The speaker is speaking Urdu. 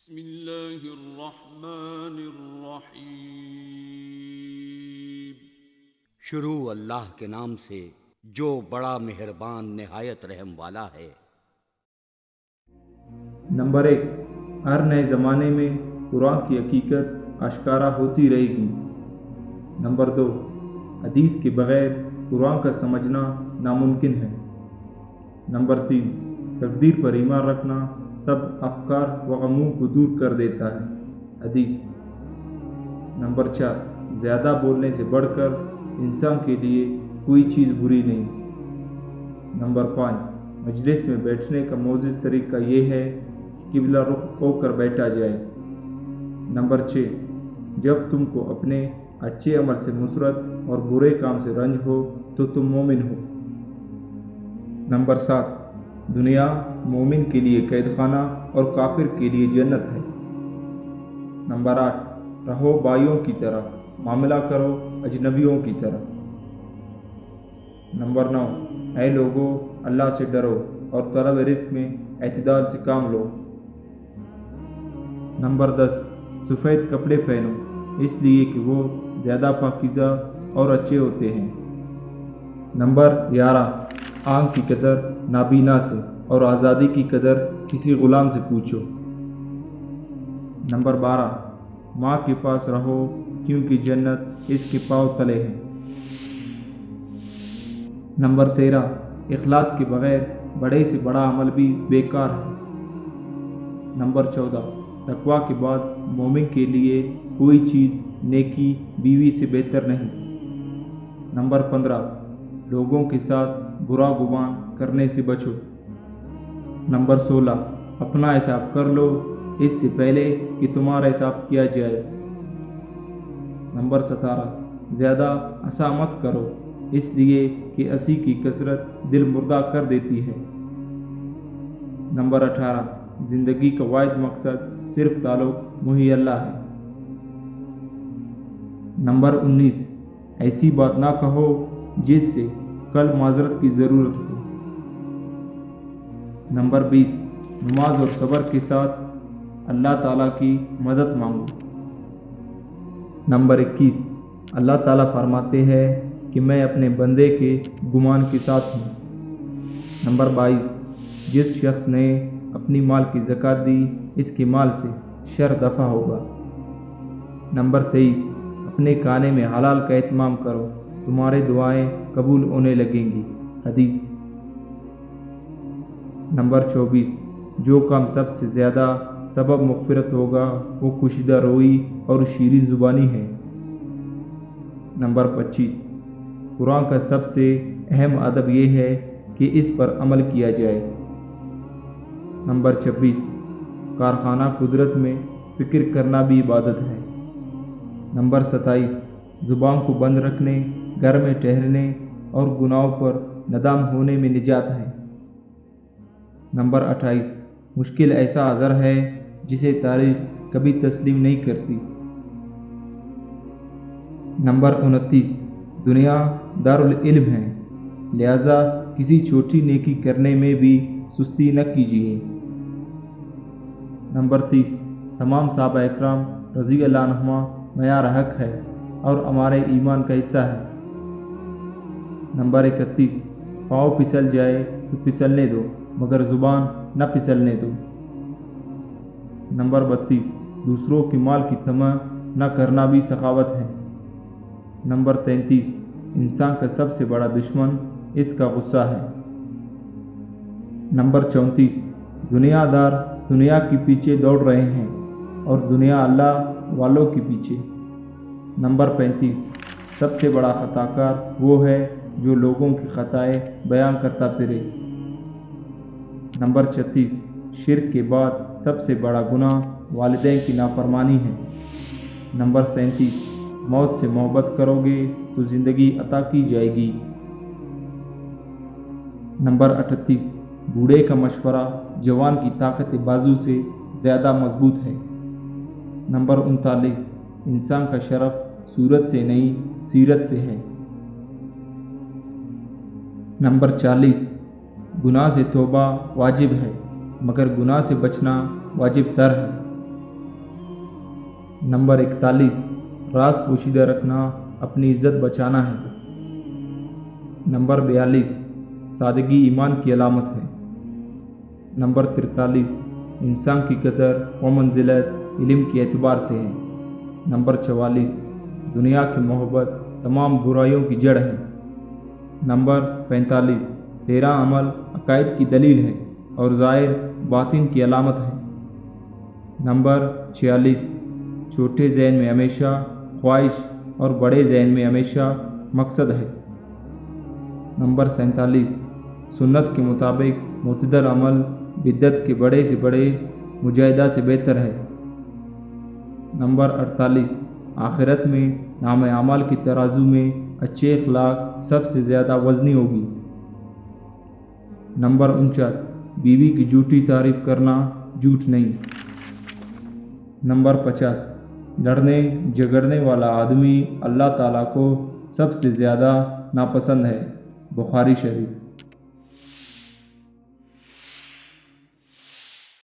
بسم اللہ الرحمن الرحیم۔ شروع اللہ کے نام سے جو بڑا مہربان نہایت رحم والا ہے۔ نمبر 1، ہر نئے زمانے میں قرآن کی حقیقت اشکارا ہوتی رہے گی۔ نمبر 2، حدیث کے بغیر قرآن کا سمجھنا ناممکن ہے۔ نمبر 3، تقدیر پر ایمان رکھنا سب افکار و غموں کو دور کر دیتا ہے۔ حدیث۔ نمبر 4، زیادہ بولنے سے بڑھ کر انسان کے لیے کوئی چیز بری نہیں۔ نمبر 5، مجلس میں بیٹھنے کا معزز طریقہ یہ ہے کہ قبلہ رخ ہو کر بیٹھا جائے۔ نمبر 6، جب تم کو اپنے اچھے عمل سے مسرت اور برے کام سے رنج ہو تو تم مومن ہو۔ نمبر 7، دنیا مومن کے لیے قید خانہ اور کافر کے لیے جنت ہے۔ نمبر 8، رہو بھائیوں کی طرح، معاملہ کرو اجنبیوں کی طرح۔ نمبر 9، اے لوگو اللہ سے ڈرو اور طلب رزق میں اعتدال سے کام لو۔ نمبر 10، سفید کپڑے پہنو اس لیے کہ وہ زیادہ پاکیزہ اور اچھے ہوتے ہیں۔ نمبر 11، آنکھ کی قدر نابینا سے اور آزادی کی قدر کسی غلام سے پوچھو۔ نمبر 12، ماں کے پاس رہو کیونکہ جنت اس کے پاؤں تلے ہے۔ نمبر 13، اخلاص کے بغیر بڑے سے بڑا عمل بھی بیکار ہے۔ نمبر 14، تقویٰ کے بعد مومن کے لیے کوئی چیز نیکی بیوی سے بہتر نہیں۔ نمبر 15، لوگوں کے ساتھ برا گمان کرنے سے بچو۔ نمبر 16، اپنا حساب کر لو اس سے پہلے کہ تمہارا حساب کیا جائے۔ نمبر 17، زیادہ عصا مت کرو اس لیے کہ عصی کی کثرت دل مردہ کر دیتی ہے۔ نمبر 18، زندگی کا واحد مقصد صرف تعلق وہی اللہ ہے۔ نمبر 19، ایسی بات نہ کہو جس سے کل معذرت کی ضرورت ہو۔ نمبر 20، نماز اور صبر کے ساتھ اللہ تعالیٰ کی مدد مانگو۔ نمبر 21، اللہ تعالیٰ فرماتے ہیں کہ میں اپنے بندے کے گمان کے ساتھ ہوں۔ نمبر 22، جس شخص نے اپنی مال کی زکوٰۃ دی اس کے مال سے شر دفع ہوگا۔ نمبر 23، اپنے کھانے میں حلال کا اہتمام کرو تمہارے دعائیں قبول ہونے لگیں گی۔ حدیث۔ نمبر 24، جو کام سب سے زیادہ سبب مغفرت ہوگا وہ کشیدہ روئی اور شیرین زبانی ہے۔ نمبر 25، قرآن کا سب سے اہم ادب یہ ہے کہ اس پر عمل کیا جائے۔ نمبر 26، کارخانہ قدرت میں فکر کرنا بھی عبادت ہے۔ نمبر 27، زبان کو بند رکھنے، گھر میں ٹھہرنے اور گناہوں پر ندام ہونے میں نجات ہے۔ نمبر 28، مشکل ایسا عذر ہے جسے تاریخ کبھی تسلیم نہیں کرتی۔ نمبر 29، دنیا دارالعلم ہے لہذا کسی چھوٹی نیکی کرنے میں بھی سستی نہ کیجیے۔ نمبر 30، تمام صحابہ اکرام رضی اللہ عنہم معیار حق ہے اور ہمارے ایمان کا حصہ ہے۔ نمبر 31، پاؤں پھسل جائے تو پھسلنے دو مگر زبان نہ پھسلنے دو۔ نمبر 32، دوسروں کے مال کی طمع نہ کرنا بھی سخاوت ہے۔ نمبر 33، انسان کا سب سے بڑا دشمن اس کا غصہ ہے۔ نمبر 34، دنیا دار دنیا کے پیچھے دوڑ رہے ہیں اور دنیا اللہ والوں کے پیچھے۔ نمبر 35، سب سے بڑا خطا کار وہ ہے جو لوگوں کی خطائیں بیان کرتا پھرے۔ نمبر 36، شرک کے بعد سب سے بڑا گناہ والدین کی نافرمانی ہے۔ نمبر 37، موت سے محبت کرو گے تو زندگی عطا کی جائے گی۔ نمبر 38، بوڑھے کا مشورہ جوان کی طاقت بازو سے زیادہ مضبوط ہے۔ نمبر 39، انسان کا شرف صورت سے نہیں سیرت سے ہے۔ نمبر 40، گناہ سے توبہ واجب ہے مگر گناہ سے بچنا واجب تر ہے۔ نمبر 41 راز پوشیدہ رکھنا اپنی عزت بچانا ہے۔ نمبر 42 سادگی ایمان کی علامت ہے۔ نمبر 43 انسان کی قدر و منزلت علم کے اعتبار سے ہے۔ نمبر 44 دنیا کی محبت تمام برائیوں کی جڑ ہے۔ نمبر 45 تیرا عمل عقائد کی دلیل ہے اور ظاہر باطن کی علامت ہے۔ نمبر 46 چھوٹے ذہن میں ہمیشہ خواہش اور بڑے ذہن میں ہمیشہ مقصد ہے۔ نمبر 47 سنت کے مطابق معتدل عمل بدعت کے بڑے سے بڑے مجاہدہ سے بہتر ہے۔ نمبر 48 آخرت میں نام اعمال کی ترازو میں اچھے اخلاق سب سے زیادہ وزنی ہوگی۔ نمبر 49 بیوی کی جھوٹی تعریف کرنا جھوٹ نہیں۔ نمبر 50 لڑنے جھگڑنے والا آدمی اللہ تعالیٰ کو سب سے زیادہ ناپسند ہے۔ بخاری شریف۔